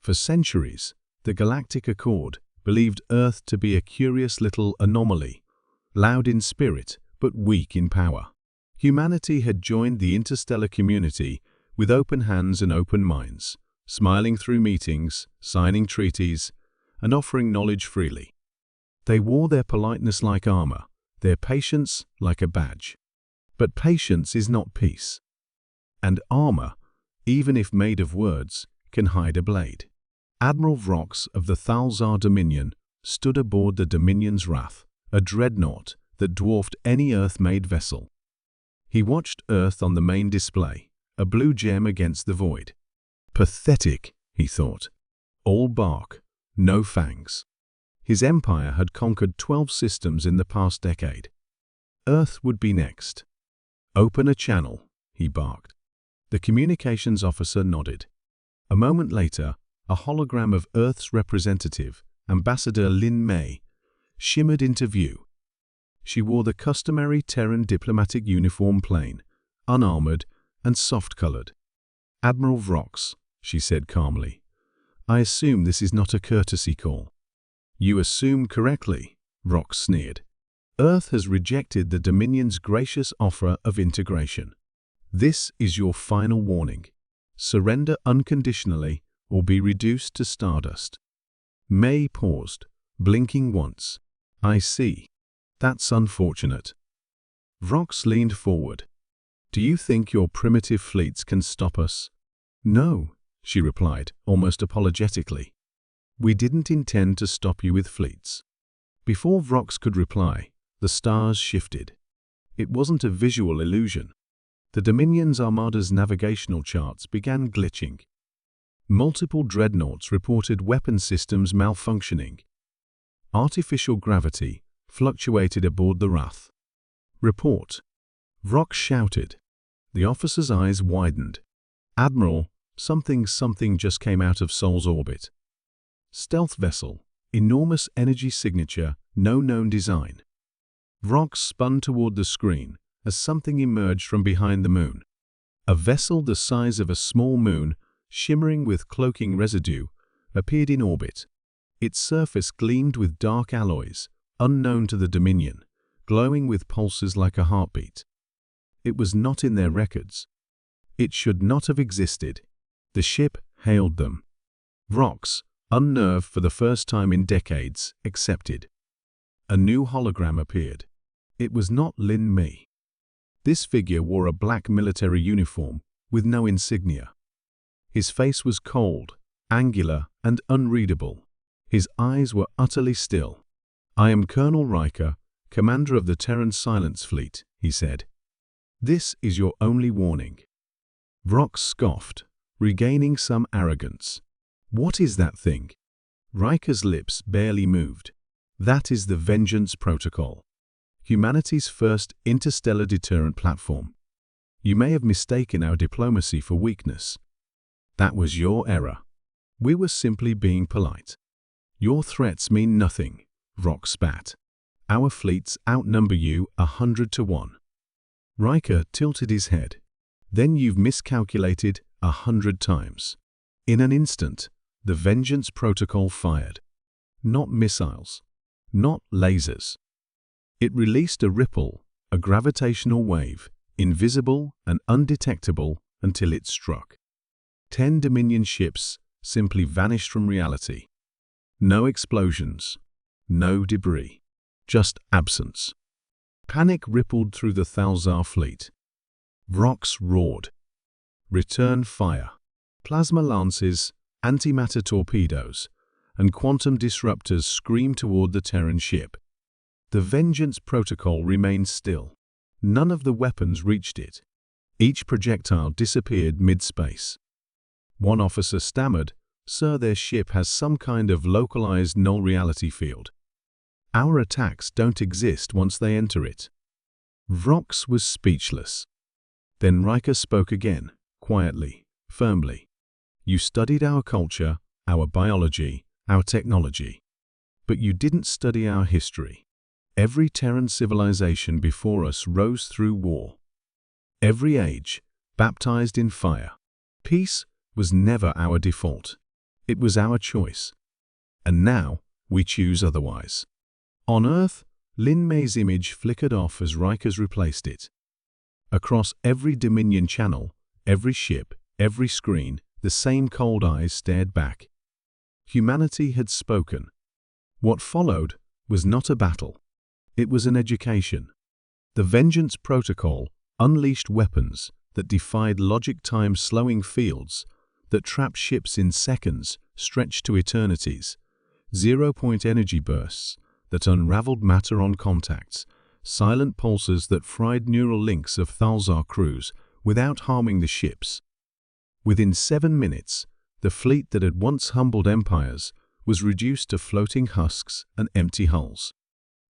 For centuries, the Galactic Accord believed Earth to be a curious little anomaly, loud in spirit but weak in power. Humanity had joined the interstellar community with open hands and open minds, smiling through meetings, signing treaties, and offering knowledge freely. They wore their politeness like armor, their patience like a badge. But patience is not peace. And armor, even if made of words, can hide a blade. Admiral Vrox of the Thalzar Dominion stood aboard the Dominion's Wrath, a dreadnought that dwarfed any Earth-made vessel. He watched Earth on the main display, a blue gem against the void. Pathetic, he thought. All bark, no fangs. His empire had conquered 12 systems in the past decade. Earth would be next. "Open a channel," he barked. The communications officer nodded. A moment later, a hologram of Earth's representative, Ambassador Lin Mei, shimmered into view. She wore the customary Terran diplomatic uniform, plain, unarmored, and soft-colored. "Admiral Vrox," she said calmly, "I assume this is not a courtesy call." "You assume correctly," Vrox sneered. "Earth has rejected the Dominion's gracious offer of integration. This is your final warning. Surrender unconditionally or be reduced to stardust." May paused, blinking once. "I see. That's unfortunate." Vrox leaned forward. "Do you think your primitive fleets can stop us?" "No," she replied, almost apologetically. "We didn't intend to stop you with fleets." Before Vrox could reply, the stars shifted. It wasn't a visual illusion. The Dominion's Armada's navigational charts began glitching. Multiple dreadnoughts reported weapon systems malfunctioning. Artificial gravity fluctuated aboard the Wrath. "Report," Vrox shouted. The officer's eyes widened. "Admiral, something just came out of Sol's orbit. Stealth vessel, enormous energy signature, no known design." Vrox spun toward the screen as something emerged from behind the moon. A vessel the size of a small moon, shimmering with cloaking residue, appeared in orbit. Its surface gleamed with dark alloys, unknown to the Dominion, glowing with pulses like a heartbeat. It was not in their records. It should not have existed. The ship hailed them. Vrox, unnerved for the first time in decades, accepted. A new hologram appeared. It was not Lin Mei. This figure wore a black military uniform with no insignia. His face was cold, angular, and unreadable. His eyes were utterly still. "I am Colonel Riker, commander of the Terran Silence Fleet," he said. "This is your only warning." Vrox scoffed, regaining some arrogance. "What is that thing?" Riker's lips barely moved. "That is the Vengeance Protocol, humanity's first interstellar deterrent platform. You may have mistaken our diplomacy for weakness. That was your error. We were simply being polite." "Your threats mean nothing," Vrox spat. "Our fleets outnumber you 100 to 1. Riker tilted his head. "Then you've miscalculated 100 times." In an instant, the Vengeance Protocol fired. Not missiles, not lasers. It released a ripple, a gravitational wave, invisible and undetectable until it struck. 10 Dominion ships simply vanished from reality. No explosions, no debris, just absence. Panic rippled through the Thalzar fleet. Vrox roared. "Return fire." Plasma lances, antimatter torpedoes, and quantum disruptors screamed toward the Terran ship. The Vengeance Protocol remained still. None of the weapons reached it. Each projectile disappeared mid-space. One officer stammered, "Sir, their ship has some kind of localized null reality field. Our attacks don't exist once they enter it." Vrox was speechless. Then Riker spoke again, quietly, firmly. "You studied our culture, our biology, our technology. But you didn't study our history. Every Terran civilization before us rose through war. Every age, baptized in fire. Peace was never our default. It was our choice. And now, we choose otherwise. On Earth, Lin Mei's image flickered off as Riker's replaced it. Across every Dominion channel, every ship, every screen, the same cold eyes stared back. Humanity had spoken. What followed was not a battle. It was an education. The Vengeance Protocol unleashed weapons that defied logic, time-slowing fields, that trapped ships in seconds stretched to eternities, zero-point energy bursts that unraveled matter on contacts, silent pulses that fried neural links of Thalzar crews without harming the ships. Within 7 minutes, the fleet that had once humbled empires was reduced to floating husks and empty hulls.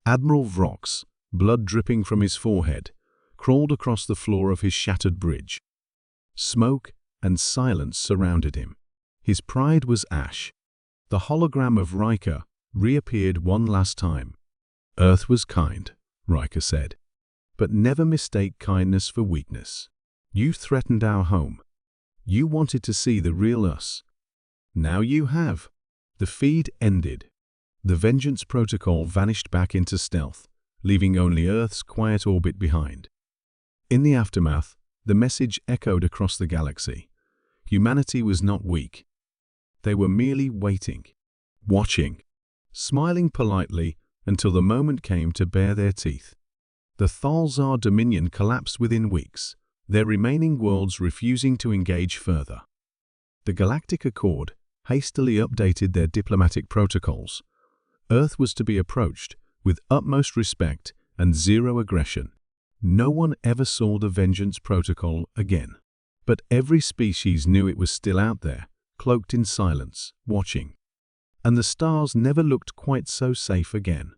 Admiral Vrox, blood dripping from his forehead, crawled across the floor of his shattered bridge. Smoke and silence surrounded him. His pride was ash. The hologram of Riker reappeared one last time. "Earth was kind," Riker said, "but never mistake kindness for weakness. You threatened our home. You wanted to see the real us. Now you have." The feed ended. The Vengeance Protocol vanished back into stealth, leaving only Earth's quiet orbit behind. In the aftermath, the message echoed across the galaxy. Humanity was not weak. They were merely waiting, watching, smiling politely until the moment came to bare their teeth. The Thalzar Dominion collapsed within weeks, their remaining worlds refusing to engage further. The Galactic Accord hastily updated their diplomatic protocols. Earth was to be approached with utmost respect and zero aggression. No one ever saw the Vengeance Protocol again. But every species knew it was still out there, cloaked in silence, watching. And the stars never looked quite so safe again.